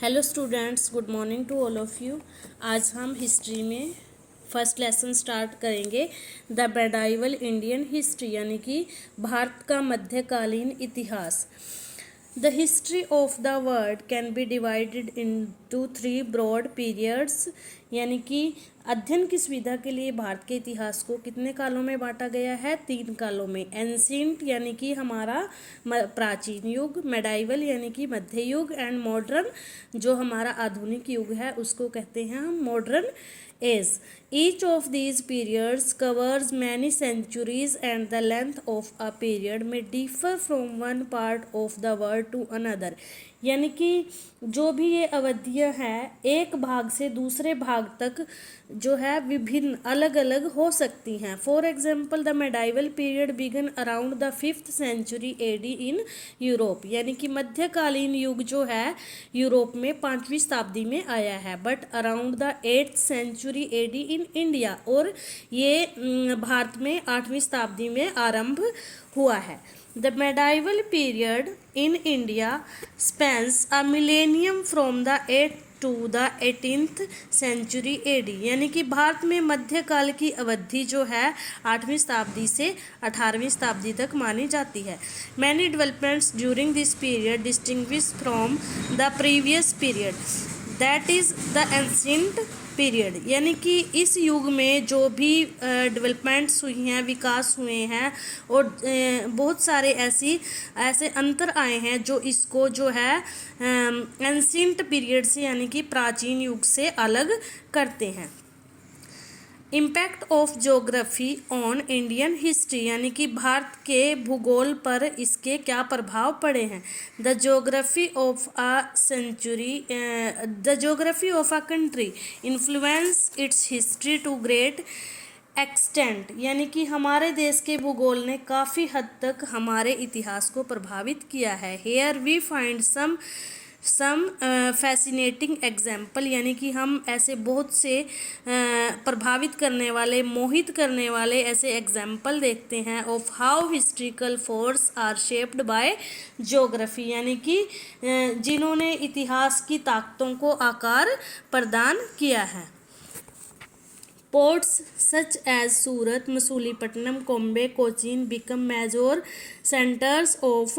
Hello students, good morning to all of you. आज हम history में फर्स्ट लेसन स्टार्ट करेंगे। द मेडाइवल इंडियन हिस्ट्री यानी कि भारत का मध्यकालीन इतिहास। The history of the world can be divided into three broad periods यानी कि अध्ययन की सुविधा के लिए भारत के इतिहास को कितने कालों में बांटा गया है? 3 कालों में। एंशिएंट यानी कि हमारा प्राचीन युग, मेडाइवल यानी कि मध्य युग, एंड मॉडर्न जो हमारा आधुनिक युग है उसको कहते हैं हम modern age. Each of these periods covers many centuries and the length of a period may differ from one part of the world to another। यानी कि जो भी ये अवधियाँ हैं एक भाग से दूसरे भाग तक जो है विभिन्न अलग अलग हो सकती हैं। For example the medieval period began around the 5th century AD in Europe, यानी कि मध्यकालीन युग जो है यूरोप में 5वीं शताब्दी में आया है, but around the 8th century AD in India, और ये भारत में 8वीं शताब्दी में आरंभ हुआ है। The medieval period in India spans a millennium from the 8th to the 18th century AD, यानी कि भारत में मध्यकाल की अवधि जो है 8वीं शताब्दी से 18वीं शताब्दी तक मानी जाती है। Many developments during this period distinguish from the previous period that is the ancient period, यानी कि इस युग में जो भी डेवलपमेंट्स हुई हैं, विकास हुए हैं, और बहुत सारे ऐसे अंतर आए हैं जो इसको जो है एंशिएंट पीरियड से यानी कि प्राचीन युग से अलग करते हैं। Impact of geography on Indian history, यानी कि भारत के भूगोल पर इसके क्या प्रभाव पड़े हैं। The geography of a country influence its history to great extent, यानी कि हमारे देश के भूगोल ने काफ़ी हद तक हमारे इतिहास को प्रभावित किया है। Here we find some fascinating example, यानी कि हम ऐसे बहुत से प्रभावित करने वाले, मोहित करने वाले ऐसे एग्जाम्पल देखते हैं of how historical force are shaped by geography, यानी कि जिन्होंने इतिहास की ताकतों को आकार प्रदान किया है। Ports such as Surat, Masulipatnam, कॉम्बे, Cochin become major centers of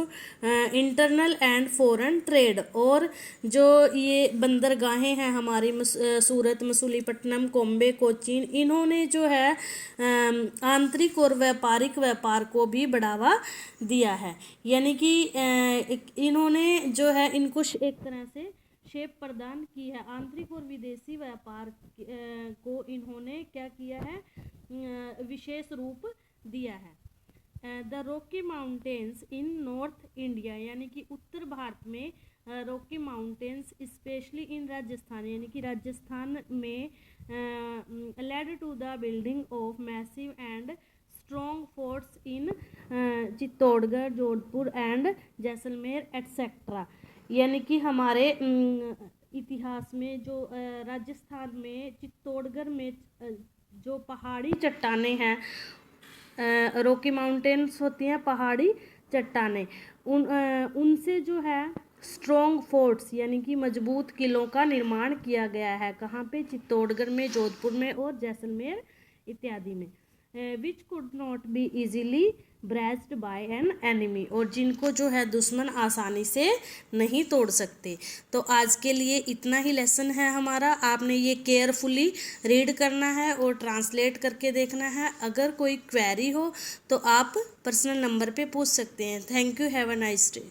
internal and foreign trade, और जो ये बंदरगाहें हैं हमारी सूरत, मसूलीपट्टनम, कॉम्बे, कोचीन, इन्होंने जो है आंतरिक और व्यापारिक व्यापार को भी बढ़ावा दिया है, यानी कि इन्होंने जो है इनको एक तरह से शेप प्रदान की है। आंतरिक और विदेशी व्यापार को इन्होंने क्या किया है, विशेष रूप दिया है। The rocky mountains in north India, यानी कि उत्तर भारत में rocky mountains specially in Rajasthan, यानी कि राजस्थान में led to the building of massive and strong forts in Chittorgarh, Jodhpur and Jaisalmer etcetera, यानी कि हमारे इतिहास में जो राजस्थान में चित्तौड़गढ़ में जो पहाड़ी चट्टानें हैं, रॉकी माउंटेन्स होती हैं पहाड़ी चट्टानें, उनसे जो है स्ट्रॉन्ग फोर्ट्स यानी कि मजबूत किलों का निर्माण किया गया है। कहाँ पे? चित्तौड़गढ़ में, जोधपुर में और जैसलमेर इत्यादि में। Which could not be easily breached by an enemy, और जिनको जो है दुश्मन आसानी से नहीं तोड़ सकते। तो आज के लिए इतना ही लेसन है हमारा। आपने ये केयरफुली रीड करना है और ट्रांसलेट करके देखना है। अगर कोई क्वेरी हो तो आप पर्सनल नंबर पे पूछ सकते हैं। Thank you, have a nice day.